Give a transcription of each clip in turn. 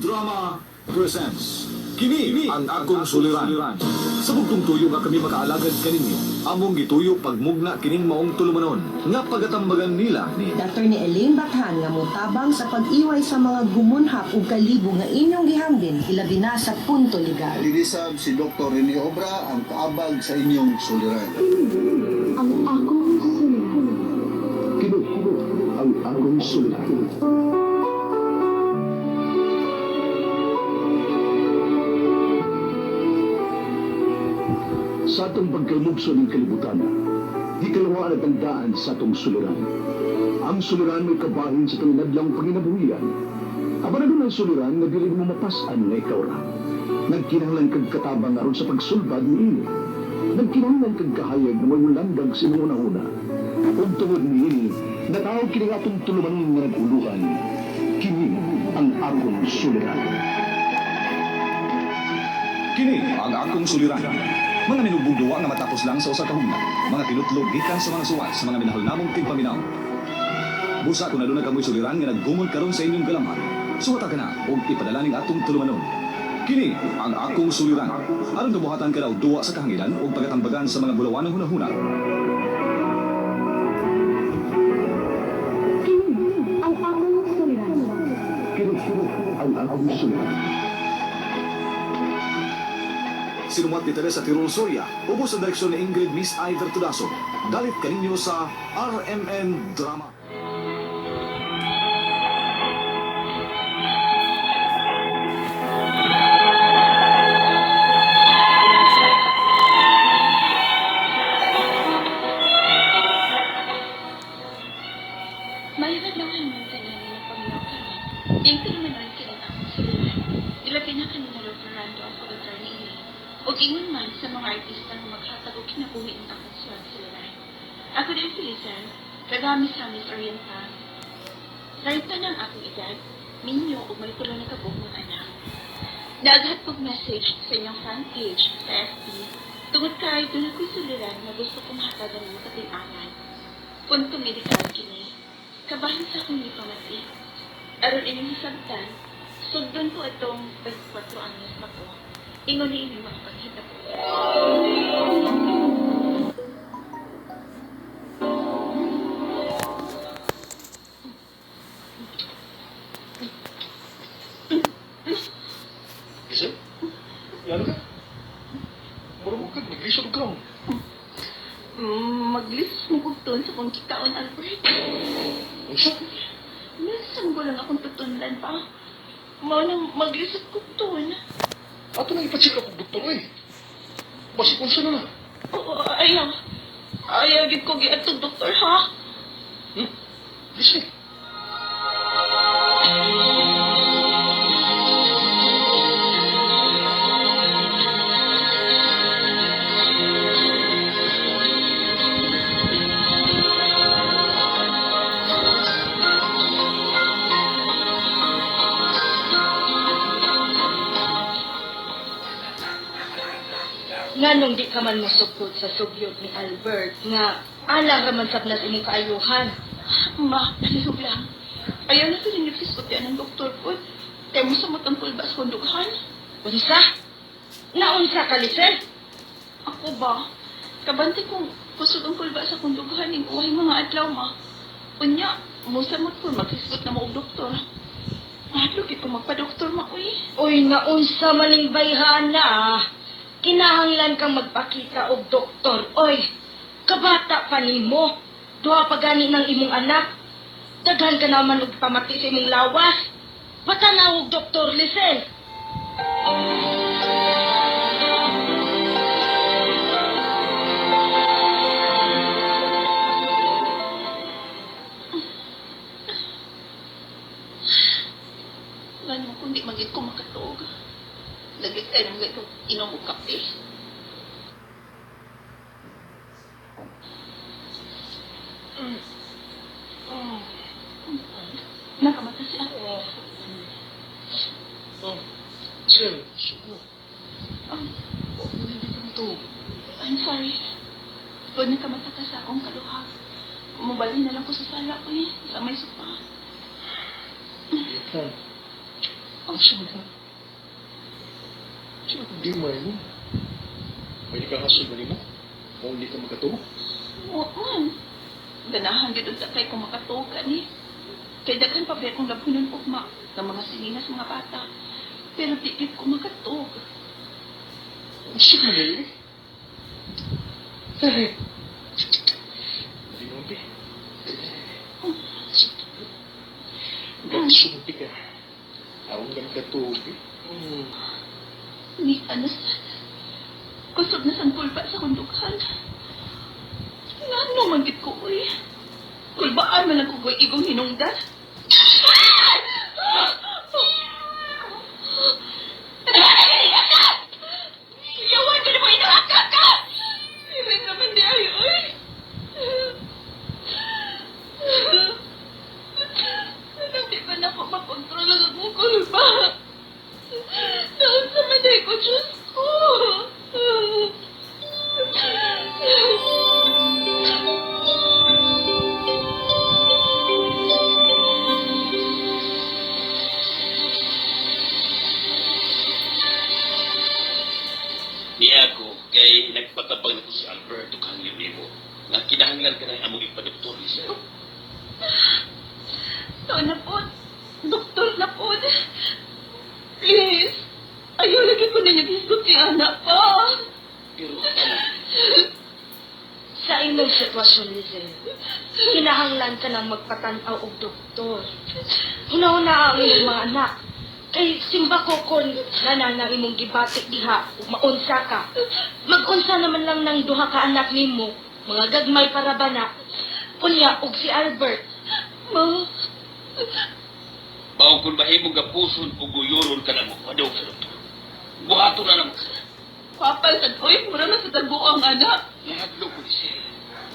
Drama presents Kini ang akong suliran. Sa bugtong tuyo nga kami makaalagad kaninyo, among gituyo pagmugna kining maong tulumanon nga pagatambagan nila ni Dr. ni Elaine Bathan nga motabang sa pag-iway sa mga gumunhap ug kalibo nga inyong gihambin ilabi na sa punto legal. Lilisab si Dr. Rene Obra ang kaabag sa inyong suliran. Ang akong suliran. Kino ang akong suliran. Sa atong pagkalmugso ng kalibutan, ikalawaan at ang daan sa atong suliran. Ang suliran may kabahin sa itong nadlang panginabuhian. Aba na doon ang suliran na dili mo mapasan na ikaw ra. Nagkinahanglan kag katabang aron sa pagsulbad ni ini. Nagkinahanglan kag kahayag na may ulandag sa imong una-una. Ug tungod ni ini, natawag kini nga atong tulumanon nga naguluhan. Kini ang akong suliran. Kini ang akong suliran. Mga minubong duwa nga matapos lang sa usa ka hugna. Mga tinutlog gikan sa mga suwat sa mga minahal namong tigpaminaw. Busa kung naduna kamoy suliran nga naggumon karon sa inyong galamhan. Suwata ka na ug ipadala ning atong tulumanon. Kini ang akong suliran. Aron kabuhatan ka daw duwa sa kahanginan ug pagatambagan sa mga bulawan ng hunahuna. Kini ang akong suliran. Kino ang akong suliran. Sinumat ni Teresa Tirol Soria, ubos ang direksyon ni Ingrid Miss Iver Tudaso. Dalit kaninyo sa RMN Drama. Mayroon lang naman kanina ng Panginoon kami. Yung naman kailan akong suliran. Ilapin na kanina Lord Fernando ang pag-atar ni Elaine. O ingon man sa mga artista na maghatag o kinabuhi ang akong suliran. Ako din si Lizelle, kagami sa Miss Oriental. Kahit pa ng akong edad, minyo o may tulo na kabog ng anak. Naaghat kong message sa inyong fan page sa FB. Tungod kahit doon ako'y suliran na gusto kong hatagan mo katinangan. Punto medikal kini. Kabahan sa akong ipamati. Aron inyong sabtan, sugdon ko itong 24 anyos na ko. Ingon ni inyong makapagkita ko. Isa? Yan ka? Marunong ka, naglisod ka. Maglis mo kugton sa kong kikaon, Albert. Isa? Minsan ko lang akong tutundan pa. Mao nang maglis at kugton. Ato nang ipatsik ako, doktor eh. Basi kung saan na. Oo, ayaw. Ayaw, gid ko giatog, doktor, ha? Listen. Nganong di ka man masukod sa sugyot ni Albert nga alang raman sabnas imong kaayuhan. Ma, nalihog lang. Ayaw na ito nagsiskotian ng doktor ko. Kaya mo samot ang pulba sa kondughan. Unsa? Naunsa ka, Lisel? Ako ba? Kabante kong kusog ang pulba sa kondughan ng uway mga adlaw, ma. Unya, mo samot ko magsiskot na mo og doktor. Mahadlok ito magpa-doktor, ma, uy. Uy, naunsa maning bayhana. Kinahanglan kang magpakita og doktor. Oy, kabata pa nimo. Duha pa gani ng imong anak. Daghan ka naman og pamati sa imong lawas. Patanaw og doktor, Lisel. Gano'n kung di magit ko makatog. Lagit tayo ng ganito, inom o kape. Nakamata siya. Sir, suko. I'm sorry. Pwede nakamata ka sa akong kaluha. Umubali na lang ko sa sala ko eh. Sa may sopa. Asa na? Sino kung di mo mo? May ka hasol ba mo? Kung hindi ka magkatuwa? Oo man. Ganahan gid sa kay kung makatuog ni. Kay daghan pa ba kung labunon ugma ng mga sininas mga bata. Pero di gid ko makatuog. Asa na eh? Sorry. Hindi mo ba? Nagsunti ka. Awang magkatuwa eh. Ni anas. Kusog na sang kulba sa kundukan. Ngano man gid ko uy. Kulbaan man ako ko'y igong hinungdan. Yawan ka na mo inakak ka! Iring naman di ay, uy. Hindi ba na ako makontrol ang akong kulba? Saan sa maday ko, Diyos ko? Ni ako, kay nagpatabang na ko si Alberto kang mo. Nga kinahanglan ka ng among ipadoktor ni sir. Ito na po. Doktor na po. Please. Ayaw lagi ko na nag-isgot si anak pa. Pero Sa imong sitwasyon, Lizel, kinahanglan ka nang magpatanaw og doktor. Huna-huna ang imong mga anak. Kay simba ko kon nanan ang imong gibatik diha ug maunsa ka. Mag-unsa naman lang ng duha ka anak nimo, mga gagmay para bana. Unya og si Albert. Ma. baog kung mahimong gapuson o guyoron ka na mo, padaw sa doktor. Buhato na naman ka. Papal sa uy, mura na sa tago ang anak. Nahadlo ko ni sir.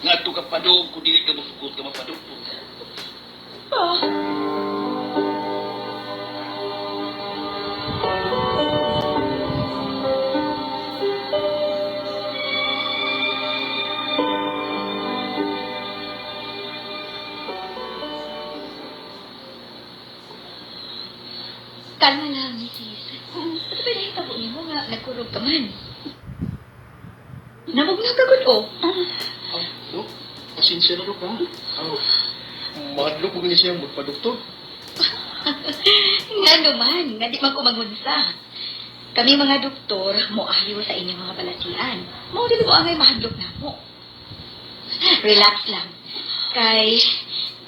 Nga ito ka padaw kung dili ka musukot ka mapadoktor. Pa. Kalma lang, Mrs. Ano ba nahitabo niyo mo nga nagkurog ka man? Namugnagagot o. Dok, pasensya na dok ha. Mahadlo ko ni siya magpa-doktor. Nga naman, nga di man ko magunsa. Kami mga doktor, moayo sa inyong mga balatian. Mo din ko angay mahadlok na mo. Relax lang. Kay,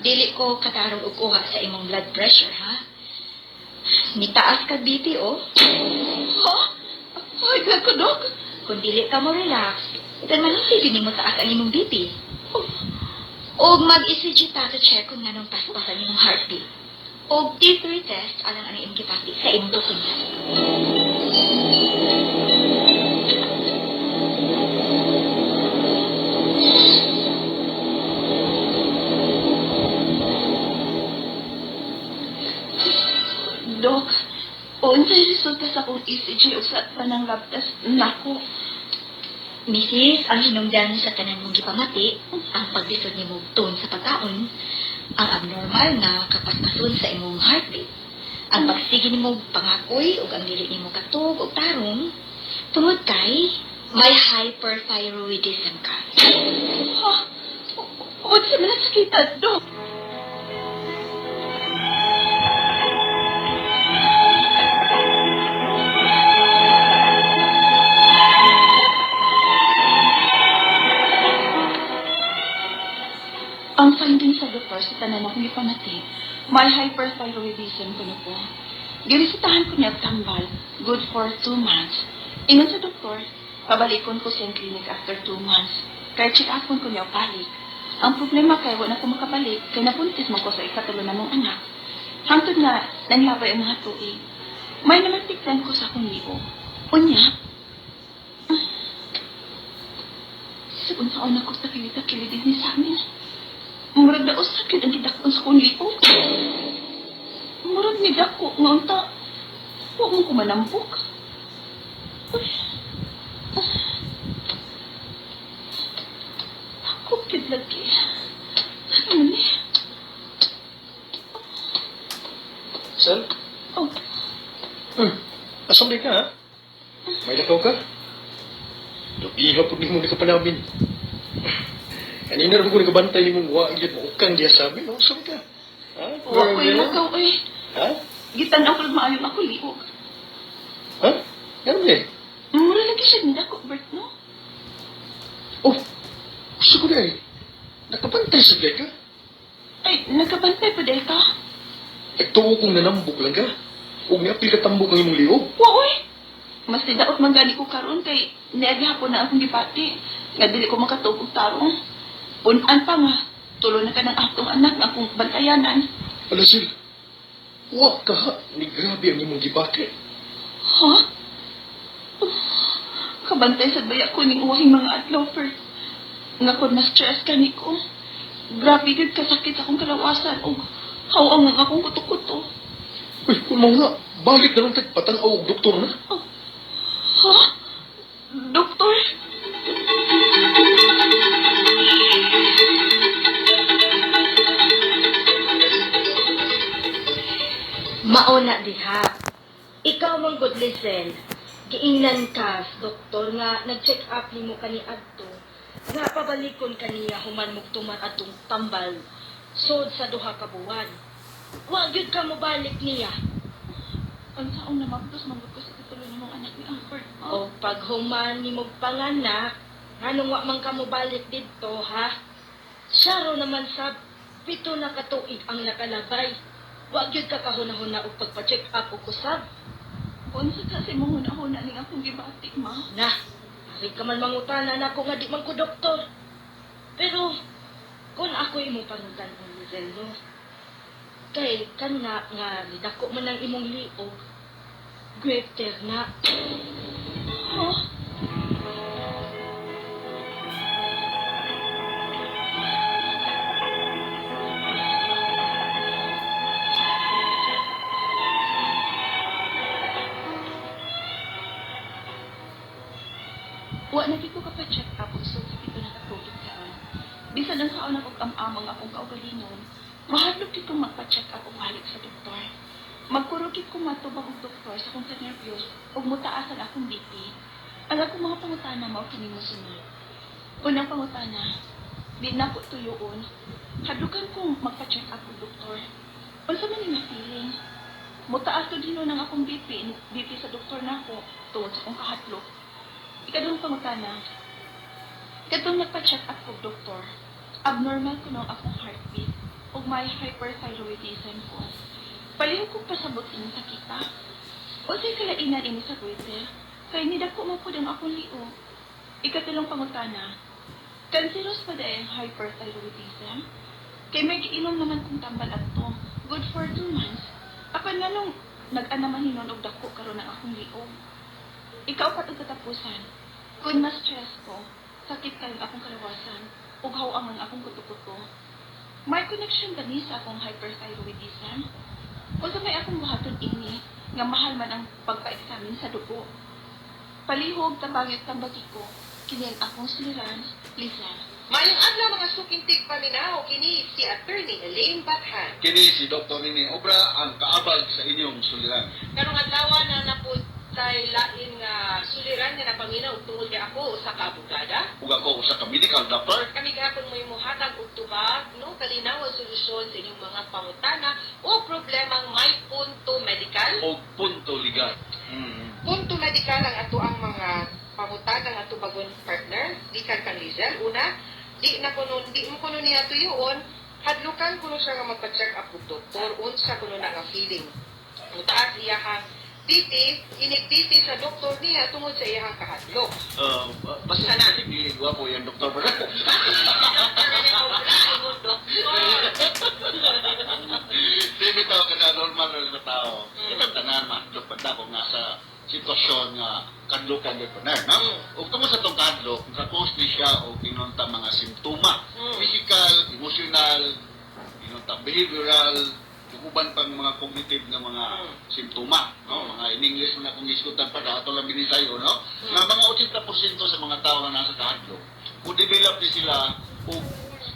dili ko katarong og kuha sa imong blood pressure, ha? Nitaas ka BP, oh. Ha? Ay, God ko, Dok. Kung dili ka mo relax, itan man ang TV mo taas ang imong BP. O mag-ECG ta to check kung nanong pas-pas ang imong heartbeat. O T3 test alang ang imong gipati sa imong dokunya. Dok, unsay resulta sa akong ECG o sa panang lab test nako. Mrs., ang hinungdan sa tanan mong gipamati, ang paglisod ni mong tone sa pagkaon, ang abnormal na kapaspason sa imong heartbeat, ang pagsigi ni mong pangakoy o ang dili ni mong katog o tarong, tungod kay may hyperthyroidism ka. Ha? Unsa man ang sakita, Dok? Ang finding sa doktor sa tanan akong ipamati, may hyperthyroidism ko na po. Ginisitahan ko niya og tambal, good for 2 months. Ingon sa doktor, pabalikon ko siyang clinic after 2 months. Kaya check-upon ko niya og balik. Ang problema kay wala ko makabalik, kay napuntis mo ko sa ikatulo na mong anak. Hangtod nga, nangyabay ang mga tuig. May naman tiktan ko sa akong libo. Unya, sa unsaon ako sa kilid-kilid ni sa amin. Murag na usap yun ang gidakon sa kong lipo. Murag ni dako nga unta. Huwag mo ko manampok. Ako kid lagi. Ano man eh? Sir, Oh, Asam ka, ha? May lakaw ka? Labiha po ni mo ka pa namin. Kanina rin ko nagabantay ni mong wag yun mo kang diya sabi. Asam ka? Ha? Wa ko yung lakaw eh. Ha? Gitan ako maayong ako liog. Ha? Ano ba eh? Mura lagi siya nindako, Bert, no? Oh, gusto ko na eh. Nakapantay sa ka? Ay, nagkabantay pa dahil ka? Nagtuo kong nanambok lang ka. Huwag niya pilatambok ang imong liog. Wa, oy. Mas nidaot man gani ko karon kay niyagi hapon na akong gipati. Nga dili ko makatugog tarong. Punan pa nga. Tulo na ka ng atong anak nga akong bantayanan. Alasil, huwag ka ha. Ni grabe ang imong gibati. Ha? Kabantay sa baya ko ning uwahing mga adlaw, Bert. Nga ko na-stress ka ni ko. Grabe gud kasakit sa akong kalawasan o hawang ang akong kuto-kuto. Uy, kung mga balik na lang tagpatanaw og doktor na. Ha? Doktor? Mauna diha. Ikaw mang good listen. Giingnan ka, doktor nga nag-check up nimo kani adto. Nga pabalikon kaniya human mugtuman atong tambal. Sod sa duha ka buwan. Wa gyud ka mobalik niya. Ang saong namaptos manggod ko sa titulo ni mong anak ni Albert. O pag human nimo panganak, anong wa man ka mobalik didto ha? Siya raw naman sab 7 na katuig ang nakalabay. Wa gyud ka kahuna-huna og pagpa-check up og kusab. Unsa kasi mong hunahuna ning akong gibati, ma? Na, ari ka man mangutana na ako nga di man ko doktor. Pero, kung ako imong pangutan ang Lizel, no? Kay, kana nga, nidako man ang imong liog, greater na. Ha? Wa na ko ka-check up so sa pito na katulog karon. Bisan ang saon ako amang akong kaugalingon, mahadlok kit kong magpa-check up og balik sa doktor. Magkurog kit kong matubang og doktor sa kung nervyos ug mutaasan akong BP. Ang akong mga pangutana mao kini mo sunod. Unang pangutana, di na po tuyoon. Hadlukan kong magpa-check up og doktor. Unsa man ni feeling? Mutaas to dino nang akong BP sa doktor nako tungod sa akong kahadlok. Ikadong pangutana, katong nagpa-check up ko, doktor, abnormal ko ng akong heartbeat ug may hyperthyroidism ko. Palihog kong pasabot ini sa kita. O sa'y kalainan ini sa goiter, kay nidako mo po ang akong liog. Ikatulong pangutana, cancerous pa dahil hyperthyroidism? Kay may giinom naman kong tambal ato, good for 2 months. Apan nga nung nag-anaman hinon og dako karon ng akong liog. Ikaw pa katapusan. Kung ma-stress ko, sakit kayo akong kalawasan, ug hawang ang akong kuto-kuto. May connection ba ni sa akong hyperthyroidism? O sa may akong buhaton ini, nga mahal man ang pagpa-examine sa dugo. Palihog tabangit tambagi ko, kini ang akong suliran, Lizel. Mayong adlaw mga sukintig paminaw, kini si Attorney Elaine Bathan. Kini si Dr. Nini Obra ang kaabag sa inyong suliran. Karong adlaw na napod tay lain nga suliran nga napaminaw tungod kay ako usa ka abogada. Ug ako usa ka medical doctor. Kami gahapon may muhatag og tubag no kalinaw ang solusyon sa inyong mga pangutana o problemang may punto medikal. O punto legal. Punto medikal ang ato ang mga pangutana nga tubagon partner gikan kang Lizel. Una, di mo kuno niya tuyoon, hadlukan kuno siya nga magpa-check up og doktor unsa kuno na nga feeling. Mutaas iya ha titi, inig-titi sa doktor niya tungod sa iyang kahadlok. Basta na hindi gwapo yung doktor ba? Hindi tao ka na normal na tao. Itang tanan mahdok pa kung nasa sitwasyon nga kadlokan yung panar, no? Ug tungod sa itong kadlok, kakos ni siya o kinunta mga simptoma. Physical, emotional, kinunta behavioral, uban pang mga cognitive na mga simptoma, no? Mga in English na kung iskutan pa ato lang binisayo, no? Nga mga 80% sa mga tao nga nasa kahadlok, kung develop din sila o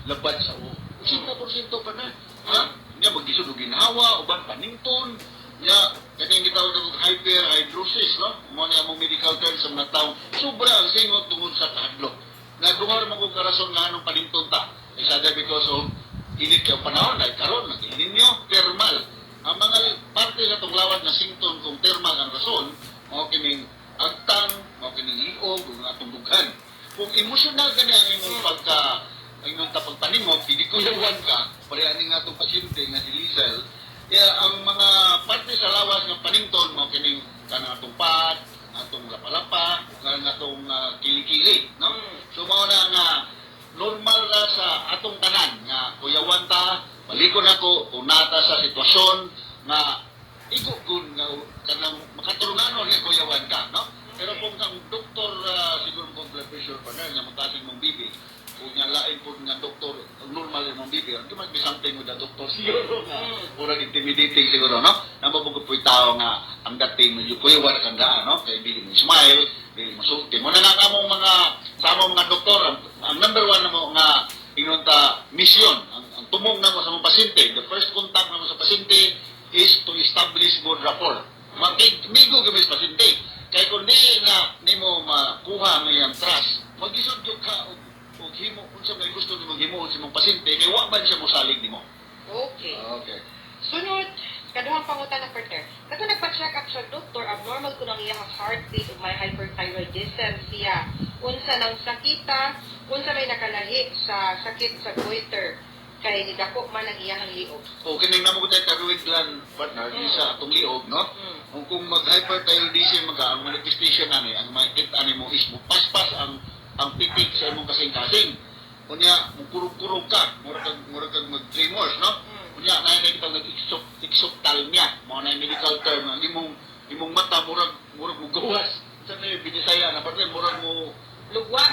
labad sa 80% pa na. Ha? Nga magisod og ginhawa, uban panington, nya kaning gitawag og hyperhidrosis, no? Mo ni among medical term sa mga tawo. Sobra ang singot tungod sa kahadlok. Naduhar man kog karason nga anong palington ta. Is either because of init kay panahon ay karon nag-ilinyo thermal. Ang mga parte sa tunglawan na symptom kung thermal ang rason, mao kining agtang, mao kining liog, ug atong dughan. Kung emotional gani ang imong pagpaningog, hindi ko yawan ka, pareha ni nga itong pasyente nga si Lizel, kaya ang mga parte sa lawas ng panington, mo kining kanang atong pat, atong lapalapa, kanang atong kilikili, no? So mao na nga normal ra sa atong tanan nga kuyawan ta, balikon ako kung nata sa sitwasyon nga igugod nga kanang makatulungan nga kuyawan ka, no? Pero kung kang doktor siguro kung blood pressure pa na nga matasin mong bibi, kung nga lain po nga doktor normal yung bibi, hindi man be something with the doctor siguro nga pura intimidating siguro, no? Nambabugod po yung tao nga ang dating medyo kuyawan kang daan, no? Kaya bili mo smile, bili mo sulti. Muna na ka mong mga sama mga doktor, ang number one na mo nga inunta mission, ang tumong na mo sa mga pasyente, the first contact na mo sa pasyente is to establish good rapport. Migo kami sa pasyente. Kaya kung di nga ni mo makuha ngayang trust, mag-isod ka o himo, kung sa may gusto ni mo himo sa mong pasyente, kaya wak ba siya mo salig ni mo? Okay. Okay. Sunod, kaduhang pangutan na partner. Kato nagpa-check up siya, doktor, abnormal ko nang iyang heartbeat o may hyperthyroidism siya. Unsa nang sakita, unsa may nakalahi sa sakit sa goiter. Kaya nidako man ang iyang liog. O, kining namo ko tayo thyroid gland partner, di sa atong liog, no? Kung mag-hyperthyroidism ang manifestation na ang makikita mo is mo paspas ang pitik sa imong kasing-kasing. Kunya, kurog-kurog ka, mura kag mag-tremors, no? Kunya, na kita nag-iksoptalmia, mga na medical term, ang imong mata, murag mo gawas. Sa na yung binisaya na partner, murag mo Lugwa.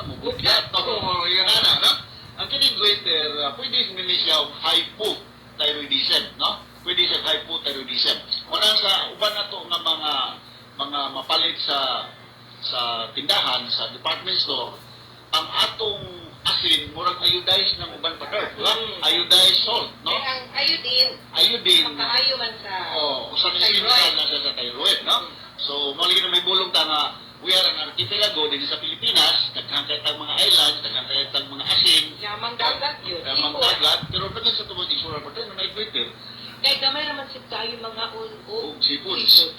mo budyat, no? Yan na, no? Ang kining goiter, pwede hindi siya hypothyroidism, no? Pwede siya hypothyroidism. Wala sa uban na to nga mga mapalit sa tindahan, sa department store, ang atong asin, murag iodized ng uban pa diba? Iodized salt, no? Kaya ang Iodine, makaayo man sa usan essential na siya sa thyroid, no? So, mali na may bulong ta nga, we are an archipelago din sa Pilipinas, nagkantay tag mga islands, nagkantay tag mga asin, yamang dagat yun. mga dagat, pero pagkat sa tumod isura pa tayo, na equator, Kaya gamay naman si tayo mga o seafoods.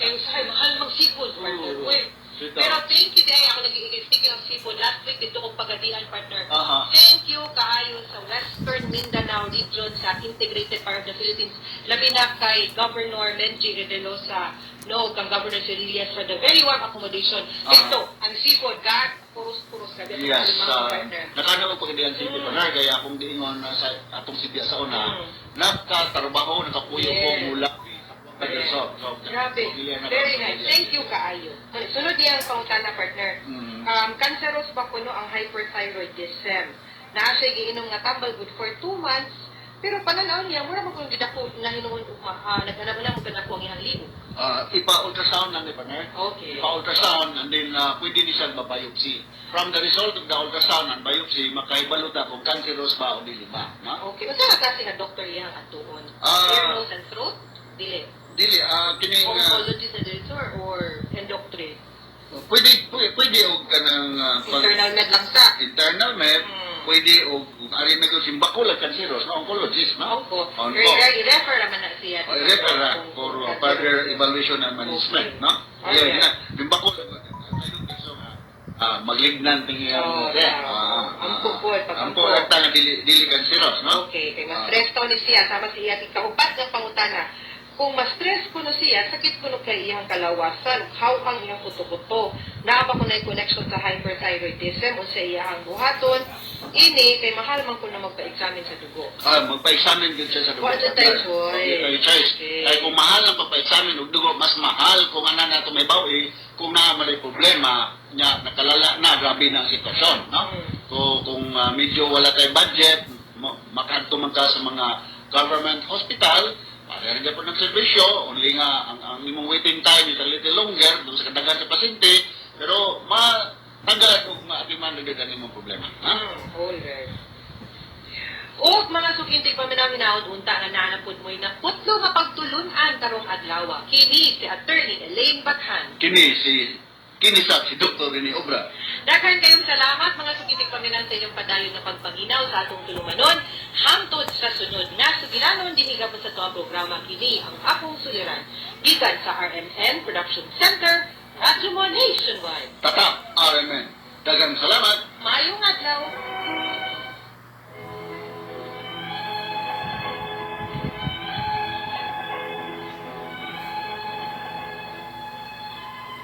Kaya sa mahal mag seafood, partner. Oo. Uy. Pero thank you dahil ako nag-iigil. Speaking of seafood, last week dito kong pagadian, partner. Thank you kaayo sa Western Mindanao region sa integrated part of the Philippines. Labi na kay Governor Menchi Redelosa, no, kang Governor Cerillas for the very warm accommodation. Ito, ang seafood, God, puros-puros ka. Yes, partner. nakano ko pagkadian si Partner, kaya akong diingon sa atong sibya sa una, nakatrabaho, nakapuyo ko mula Grabe. Very nice. Thank you, kaayo. Sunod yan ang pangutana, partner. Cancerous ba kuno ang hyperthyroidism? Naa siya giinom nga tambal good for 2 months, pero pananaw niya, mura mo kung gidako na hinuon naghanap na mo ganako ang iyang libo. Ipa-ultrasound lang ni Partner. Okay. Ipa-ultrasound and then pwede ni siya mabiopsy. From the result of the ultrasound and biopsy, makaibaluta kung cancerous ba o dili ba. No? Okay. Unsa na klase nga doktor iyang atuon? Ear, nose, and throat? Dili. Dili, kining... Oncologist na director or endocrine? Pwede og kanang... Internal med lang sa. Internal med, pwede og... Ari na ko simbako lang cancerous, no? Oncologist, no? I-refer naman na siya. I-refer na for further evaluation and management, no? Ayan, yan. Simbako lang. Maglignan tingin mo. Ang pupol. Ang pupol nga dili cancerous, no? Okay, kay mas stress to ni siya, sama siya, ikaupat ng pangutana. Kung ma-stress ko na siya, sakit ko na kay iyang kalawasan, how ang iyang kuto-kuto. Naaba ko na yung connection sa hyperthyroidism o sa iyang buhaton. Ini, kay mahal man ko na magpa-examine sa dugo. Magpa-examine din siya sa dugo. What's the time, choice? Kaya kung mahal ang pagpa-examine ng dugo, mas mahal kung ano na ito may bawi, kung may problema, niya, nakalala na, grabe na ang sitwasyon. No? Kung medyo wala tayong budget, makanto man ka sa mga government hospital, Parang po ng servisyo, only nga, ang imong waiting time is a little longer, doon sa kadagan sa pasyente, pero matagal kung maatiman na ang imong problema. Ha? Alright. O mga sukintig paminaw-minawon unta nga naanapod mo'y naputlo mapagtulunan tarong adlaw. Kini si Attorney Elaine Bathan. Kini sa si Dr. Rene Obra. Daghan kayong salamat mga sukintig paminaw sa inyong padayon na pagpanginaw sa atong tulumanon. Hangtod sa sunod nga sugilanon diniga po sa tuwang programa kini ang akong suliran. Gikan sa RMN Production Center, Radyo Mo Nationwide. Tatak RMN. Daghang salamat. Mayong adlaw.